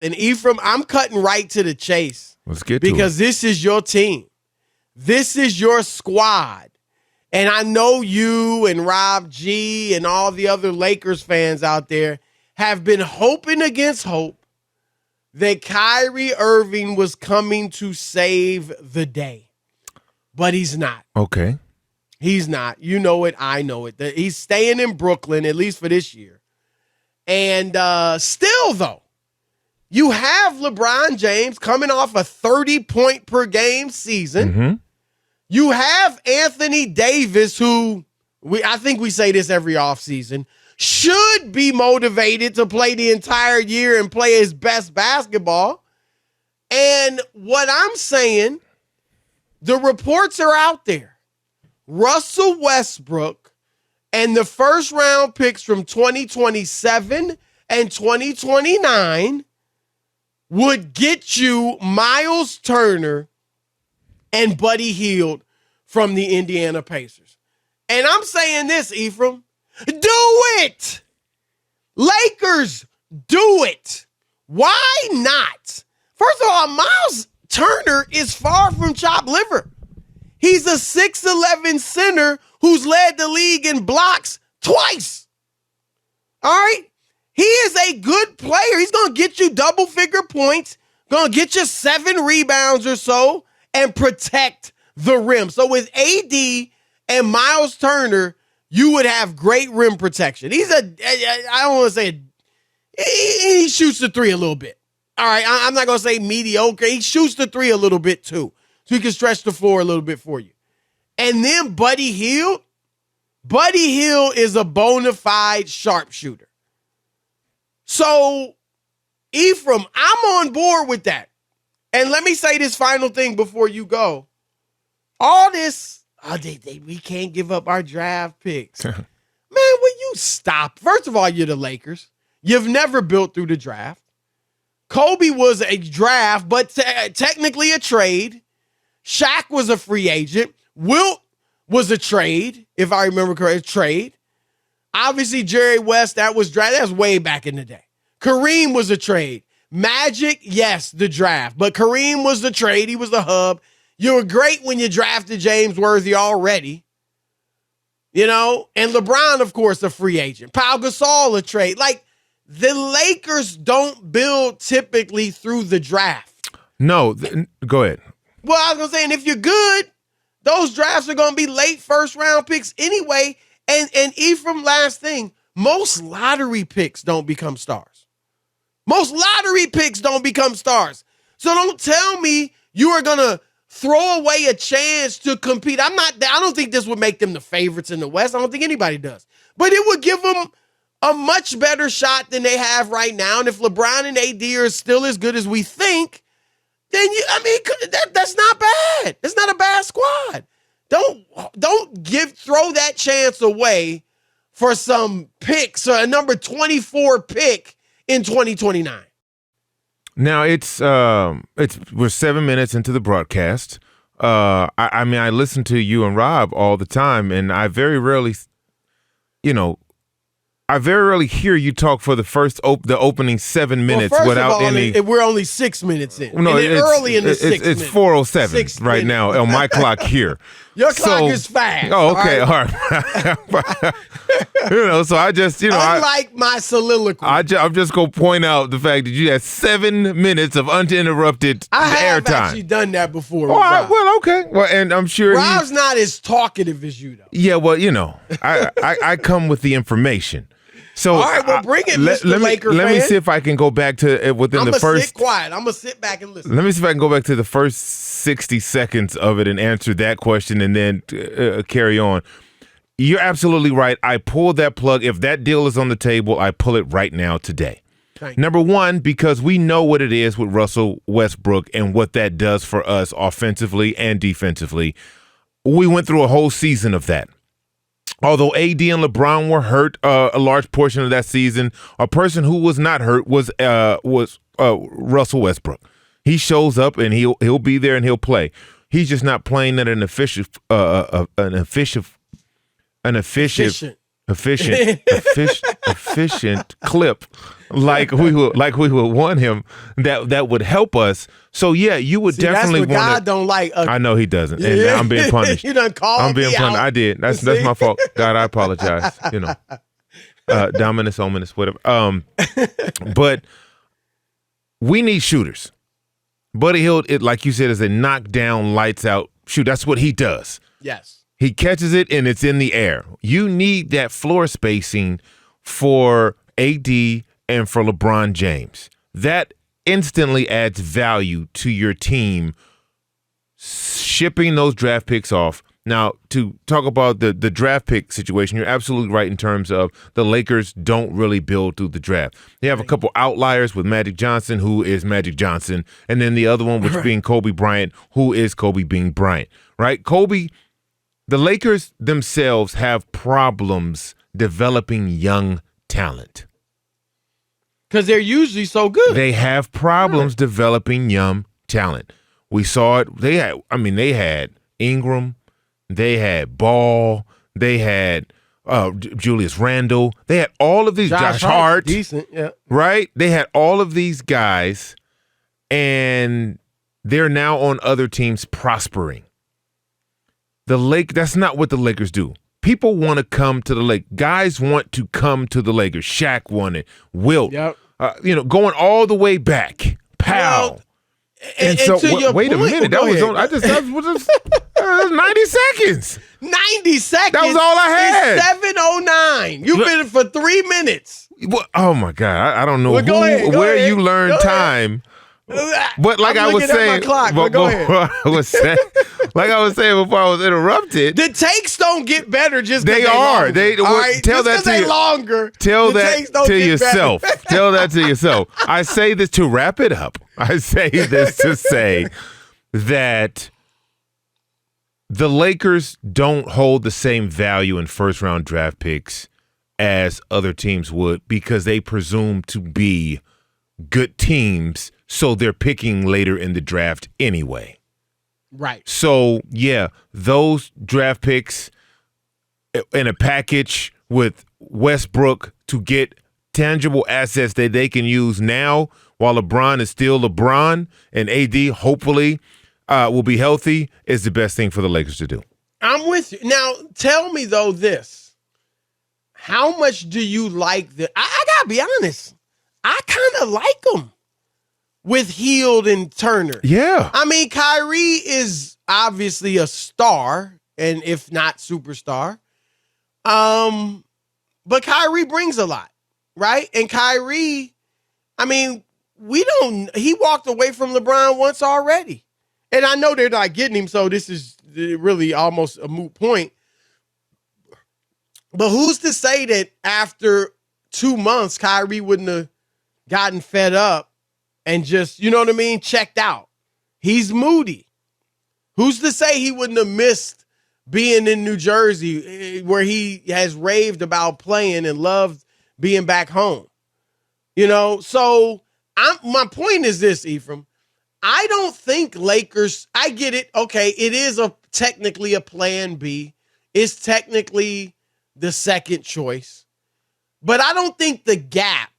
And Ephraim, I'm cutting right to the chase. Let's get to it. Because this is your team. This is your squad. And I know you and Rob G and all the other Lakers fans out there have been hoping against hope that Kyrie Irving was coming to save the day. But he's not. Okay. He's not. You know it. I know it. He's staying in Brooklyn, at least for this year. And still, though, you have LeBron James coming off a 30-point-per-game season. Mm-hmm. You have Anthony Davis, who I think we say this every offseason, should be motivated to play the entire year and play his best basketball. And what I'm saying, the reports are out there. Russell Westbrook and the first-round picks from 2027 and 2029 would get you Myles Turner and Buddy Hield from the Indiana Pacers. And I'm saying this, Ephraim, do it. Lakers, do it. Why not? First of all, Myles Turner is far from chopped liver. He's a 6'11" center who's led the league in blocks twice. All right? He is a good player. He's going to get you double-figure points, going to get you 7 rebounds or so, and protect the rim. So with AD and Myles Turner, you would have great rim protection. I don't want to say, he shoots the three a little bit. All right, I'm not going to say mediocre. He shoots the three a little bit too. So he can stretch the floor a little bit for you. And then Buddy Hield. Buddy Hield is a bona fide sharpshooter. So, Ephraim, I'm on board with that. And let me say this final thing before you go. All this, we can't give up our draft picks. Man, will you stop? First of all, you're the Lakers. You've never built through the draft. Kobe was a draft, but technically a trade. Shaq was a free agent. Wilt was a trade, if I remember correctly, trade. Obviously, Jerry West, that was draft. That was way back in the day. Kareem was a trade. Magic, yes, the draft. But Kareem was the trade. He was the hub. You were great when you drafted James Worthy already. You know? And LeBron, of course, a free agent. Pau Gasol, a trade. Like, the Lakers don't build typically through the draft. No, go ahead. Well, I was going to say, and if you're good, those drafts are going to be late first-round picks anyway. And Ephraim, last thing, most lottery picks don't become stars. Most lottery picks don't become stars. So don't tell me you are going to throw away a chance to compete. I don't think this would make them the favorites in the West. I don't think anybody does. But it would give them a much better shot than they have right now. And if LeBron and AD are still as good as we think, then that's not bad. That's not a bad squad. Don't throw that chance away for some picks or a number 24 pick in 2029. Now we're 7 minutes into the broadcast. I listen to you and Rob all the time, and I very rarely hear you talk for the opening 7 minutes without any. We're only 6 minutes in. No, it's early in the 6 minutes. It's 4:07 right now on my clock here. Your clock is fast. Oh, okay, all right. So I just, unlike my soliloquy, I'm just gonna point out the fact that you had 7 minutes of uninterrupted airtime. I have actually done that before. Well, okay. Well, and I'm sure Rob's not as talkative as you, though. Yeah, well, I come with the information. So, all right, well, bring it, Mr. Laker fan. Let me see if I can go back to within the first. I'm gonna sit quiet. I'm gonna sit back and listen. Let me see if I can go back to the first 60 seconds of it and answer that question, and then carry on. You're absolutely right. I pulled that plug. If that deal is on the table, I pull it right now today. Number one, because we know what it is with Russell Westbrook and what that does for us offensively and defensively. We went through a whole season of that. Although AD and LeBron were hurt a large portion of that season, a person who was not hurt was Russell Westbrook. He shows up and he'll be there and he'll play. He's just not playing at an efficient efficient clip like we would want him that would help us. So yeah, you would definitely want. God don't like. I know he doesn't, and I'm being punished. You done called I'm being me punished. out. I did. That's my fault. God, I apologize. Dominus, ominous, whatever. But we need shooters. Buddy Hield, it like you said, is a knockdown, lights out shoot. That's what he does. Yes. He catches it and it's in the air. You need that floor spacing for AD and for LeBron James. That instantly adds value to your team shipping those draft picks off. Now, to talk about the draft pick situation, you're absolutely right in terms of the Lakers don't really build through the draft. They have a couple outliers with Magic Johnson, who is Magic Johnson, and then the other one, which being Kobe Bryant, who is Kobe being Bryant, right? The Lakers themselves have problems developing young talent. Because they're usually so good. They have problems developing young talent. We saw it. They had Ingram. They had Ball. They had Julius Randle. They had all of these. Josh Hart. Decent, yeah. Right? They had all of these guys, and they're now on other teams prospering. That's not what the Lakers do. People want to come to the Lake. Guys want to come to the Lakers. Shaq wanted. Wilt. Yep. Going all the way back. Powell. Well, and so wait a minute. That was 90 seconds. 90 seconds. That was all I had. 7:09. You've been for 3 minutes. Oh my God. I don't know go where ahead. you learned time. But like I was saying, like I was saying before I was interrupted, the takes don't get better just they are. Longer. They right? tell just that to longer. Tell that to yourself. Tell that to yourself. I say this to wrap it up. I say this to say that the Lakers don't hold the same value in first round draft picks as other teams would because they presume to be good teams. So they're picking later in the draft anyway. Right. So, yeah, those draft picks in a package with Westbrook to get tangible assets that they can use now while LeBron is still LeBron and AD hopefully will be healthy is the best thing for the Lakers to do. I'm with you. Now, tell me, though, this. How much do you like the – I got to be honest. I kind of like them. With Hield and Turner. Yeah. I mean, Kyrie is obviously a star, and if not superstar. But Kyrie brings a lot, right? And Kyrie, I mean, he walked away from LeBron once already. And I know they're not getting him, so this is really almost a moot point. But who's to say that after 2 months, Kyrie wouldn't have gotten fed up and just, you know what I mean, checked out? He's moody. Who's to say he wouldn't have missed being in New Jersey where he has raved about playing and loved being back home? So my point is this, Ephraim. I don't think Lakers, I get it. Okay, it is technically a plan B. It's technically the second choice. But I don't think the gap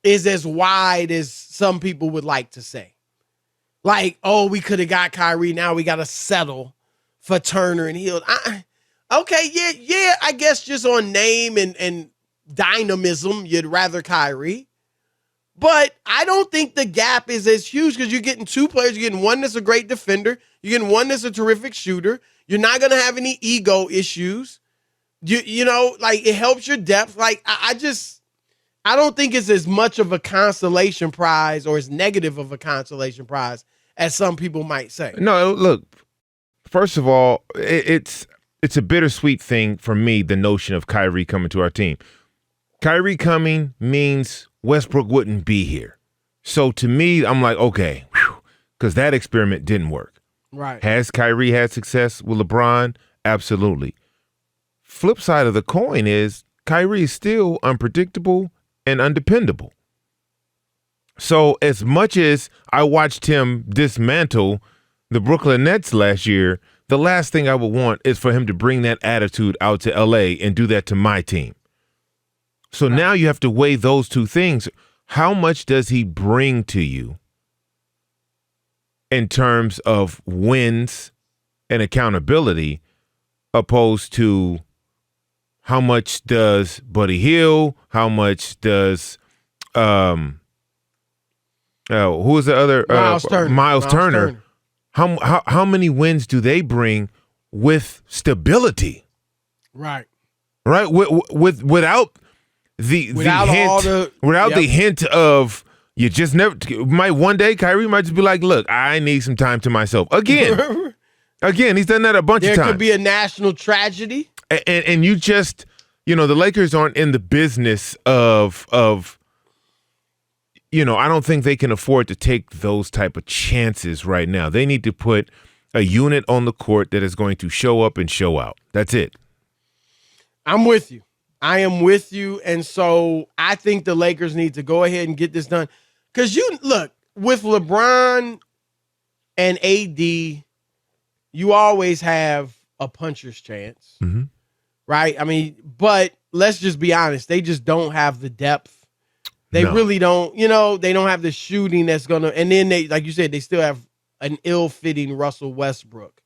is as wide as some people would like to say. Like, oh, we could have got Kyrie. Now we got to settle for Turner and Hield. Okay, yeah, I guess just on name and dynamism, you'd rather Kyrie. But I don't think the gap is as huge because you're getting two players. You're getting one that's a great defender. You're getting one that's a terrific shooter. You're not going to have any ego issues. It helps your depth. Like, I don't think it's as much of a consolation prize or as negative of a consolation prize as some people might say. No, look, first of all, it's a bittersweet thing for me, the notion of Kyrie coming to our team. Kyrie coming means Westbrook wouldn't be here. So to me, I'm like, okay, because that experiment didn't work. Right. Has Kyrie had success with LeBron? Absolutely. Flip side of the coin is Kyrie is still unpredictable and undependable. So as much as I watched him dismantle the Brooklyn Nets last year, the last thing I would want is for him to bring that attitude out to LA and do that to my team. So now you have to weigh those two things. How much does he bring to you in terms of wins and accountability, opposed to how much does Buddy Hield, how much does who is the other Miles Turner. How many wins do they bring with stability? Right. Without the hint of you just never might one day Kyrie might just be like, look, I need some time to myself again. Again, he's done that a bunch of times. There could be a national tragedy, and you just the Lakers aren't in the business of I don't think they can afford to take those type of chances right now. They need to put a unit on the court that is going to show up and show out. That's it. I'm with you. I am with you. And so I think the Lakers need to go ahead and get this done. Because look, with LeBron and AD, you always have a puncher's chance, right? I mean, but let's just be honest. They just don't have the depth. They really don't, they don't have the shooting that's going to, and then they, like you said, they still have an ill-fitting Russell Westbrook.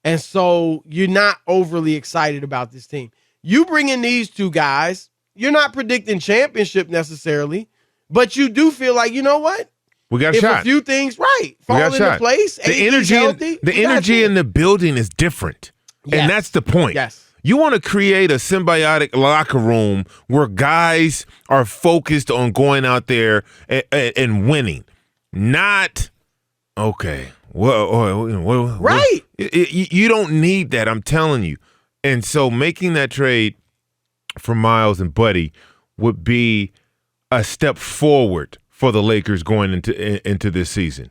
And so you're not overly excited about this team. You bring in these two guys, you're not predicting championship necessarily, but you do feel like, you know what? We got a shot. If a few things fall into place, the energy in the building is different. Yes. And that's the point. Yes. You want to create a symbiotic locker room where guys are focused on going out there and winning, not, okay, right. You don't need that, I'm telling you. And so making that trade for Myles and Buddy would be a step forward for the Lakers going into this season.